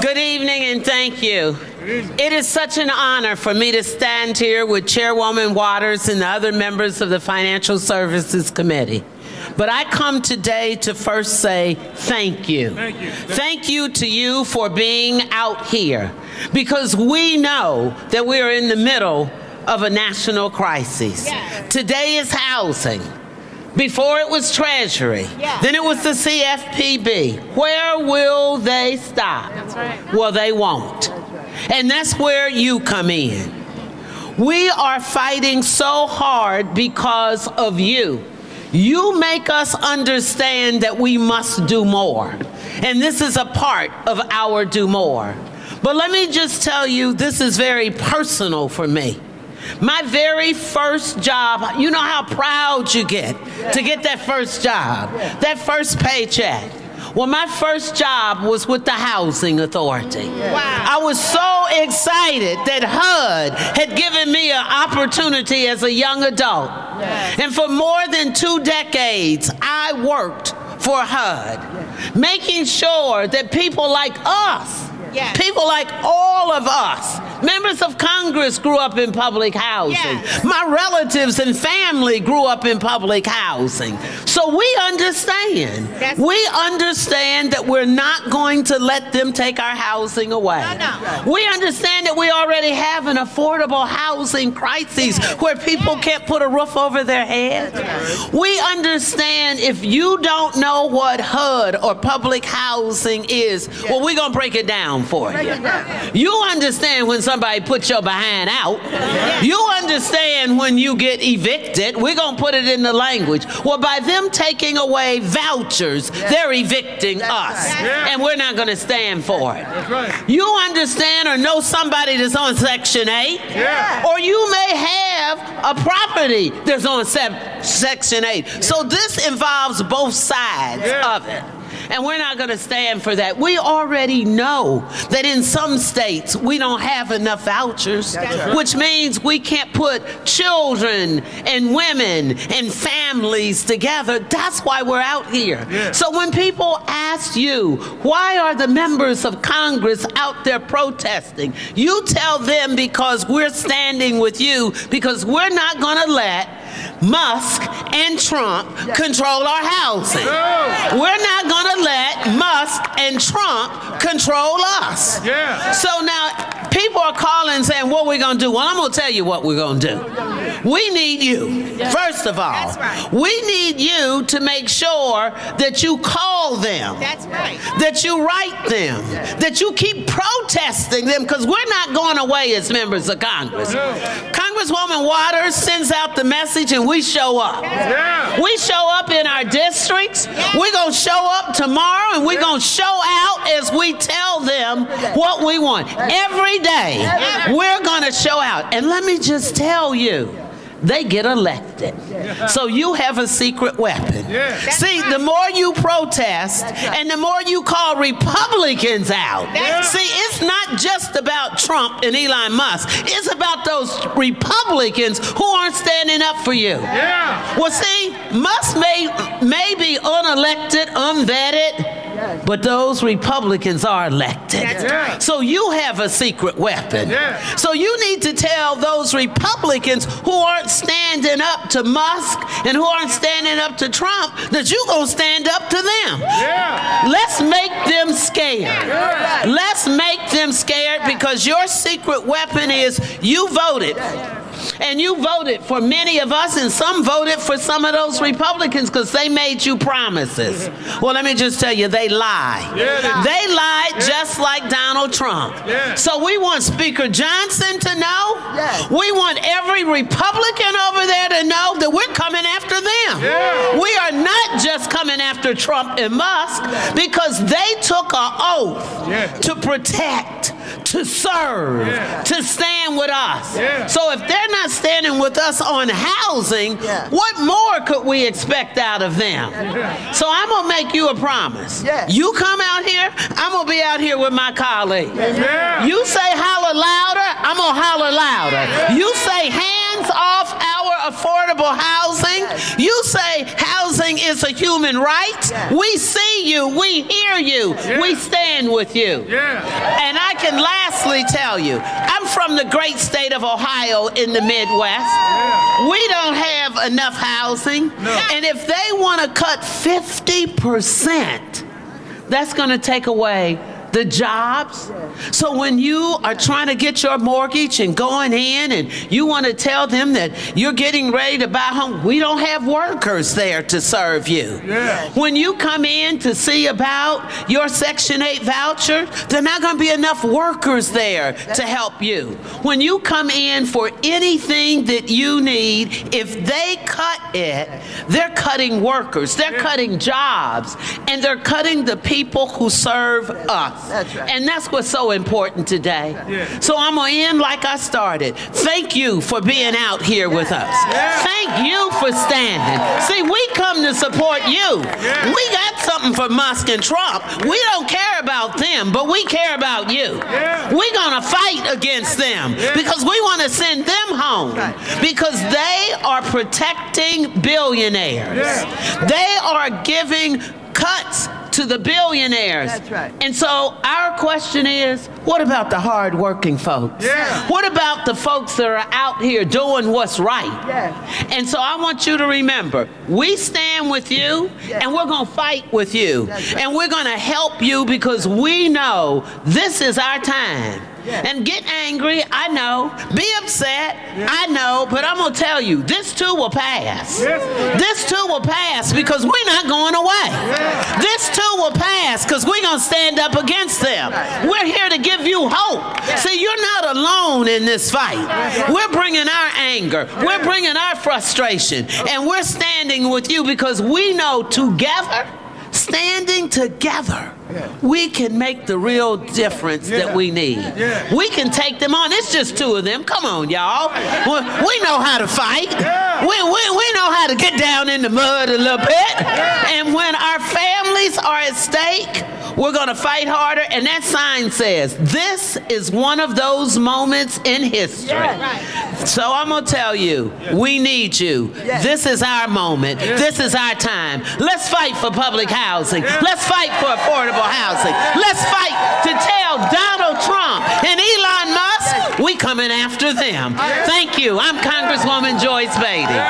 Good evening and thank you. It is such an honor for me to stand here with Chairwoman Waters and the other members of the Financial Services Committee. But I come today to first say thank you. Thank you. Thank you to you for being out here, because we know that we are in the middle of a national crisis. Yes. Today is housing. Before it was Treasury. Yes. Then it was the CFPB. Where will they stop? That's right. Well, they won't. And that's where you come in. We are fighting so hard because of you. You make us understand that we must do more. And this is a part of our do more. But let me just tell you, this is very personal for me. My very first job, you know how proud you get to get that first job, that first paycheck. Well, my first job was with the Housing Authority. Wow. I was so excited that HUD had given me an opportunity as a young adult. And for more than 2 decades, I worked for HUD, making sure that people like us, people like all of us, members of Congress, grew up in public housing. Yes. My relatives and family grew up in public housing. So we understand. We understand that we're not going to let them take our housing away. No. We understand that we already have an affordable housing crisis where people can't put a roof over their head. We understand if you don't know what HUD or public housing is, well, we're going to break it down for you. You understand when somebody puts your behind out. You understand when you get evicted. We're going to put it in the language. Well, by them taking away vouchers, they're evicting us. And we're not going to stand for it. You understand or know somebody that's on Section 8. Or you may have a property that's on Section 8. So this involves both sides of it. And we're not going to stand for that. We already know that in some states we don't have enough vouchers, which means we can't put children and women and families together. That's why we're out here. So when people ask you, why are the members of Congress out there protesting? You tell them because we're standing with you, because we're not going to let Musk and Trump control our housing. We're not going to let Musk and Trump control us. So now people are calling saying, what are we going to do? Well, I'm going to tell you what we're going to do. We need you, first of all. We need you to make sure that you call them, that you write them, that you keep protesting them, because we're not going away as members of Congress. Congresswoman Waters sends out the message and we show up. We show up in our districts. We're going to show up tomorrow and we're going to show out as we tell them what we want. Every day we're going to show out. And let me just tell you, they get elected. So you have a secret weapon. See, the more you protest and the more you call Republicans out. See, it's not just about Trump and Elon Musk. It's about those Republicans who aren't standing up for you. Well, see, Musk may be unelected, unvetted, but those Republicans are elected. So you have a secret weapon. So you need to tell those Republicans who aren't standing up to Musk and who aren't standing up to Trump that you're going to stand up to them. Let's make them scared. Let's make them scared, because your secret weapon is you voted. And you voted for many of us, and some voted for some of those Republicans because they made you promises. Well, let me just tell you, they lie. They lied just like Donald Trump. So we want Speaker Johnson to know. We want every Republican over there to know that we're coming after them. We are not just coming after Trump and Musk, because they took an oath to protect, to serve, to stand with us. So if they're not standing with us on housing, what more could we expect out of them? So I'm going to make you a promise. You come out here, I'm going to be out here with my colleagues. You say holler louder, I'm going to holler louder. You say hands off our affordable housing, you say housing housing is a human right. We see you. We hear you. We stand with you. And I can lastly tell you, I'm from the great state of Ohio in the Midwest. We don't have enough housing. And if they want to cut 50%, that's going to take away the jobs. So when you are trying to get your mortgage and going in and you want to tell them that you're getting ready to buy a home, we don't have workers there to serve you. When you come in to see about your Section 8 voucher, there are not going to be enough workers there to help you. When you come in for anything that you need, if they cut it, they're cutting workers, they're cutting jobs, and they're cutting the people who serve us. That's right. And that's what's so important today. So I'm going to end like I started. Thank you for being out here with us. Thank you for standing. See, we come to support you. We got something for Musk and Trump. We don't care about them, but we care about you. We're going to fight against them because we want to send them home because they are protecting billionaires. They are giving cuts to the billionaires. That's right. And so our question is, what about the hard-working folks? What about the folks that are out here doing what's right? And so I want you to remember, we stand with you, and we're going to fight with you. And we're going to help you because we know this is our time. And get angry, I know. Be upset, I know. But I'm going to tell you, this too will pass. This too will pass because we're not going away. This too will pass because we're going to stand up against them. We're here to give you hope. See, you're not alone in this fight. We're bringing our anger. We're bringing our frustration. And we're standing with you because we know together, standing together, we can make the real difference that we need. We can take them on. It's just two of them. Come on, y'all. We know how to fight. We know how to get down in the mud a little bit. And when our families are at stake, we're going to fight harder. And that sign says, this is one of those moments in history. So I'm going to tell you, we need you. This is our moment. This is our time. Let's fight for public housing. Let's fight for affordable housing. Let's fight to tell Donald Trump and Elon Musk we coming after them. Thank you. I'm Congresswoman Joyce Beatty.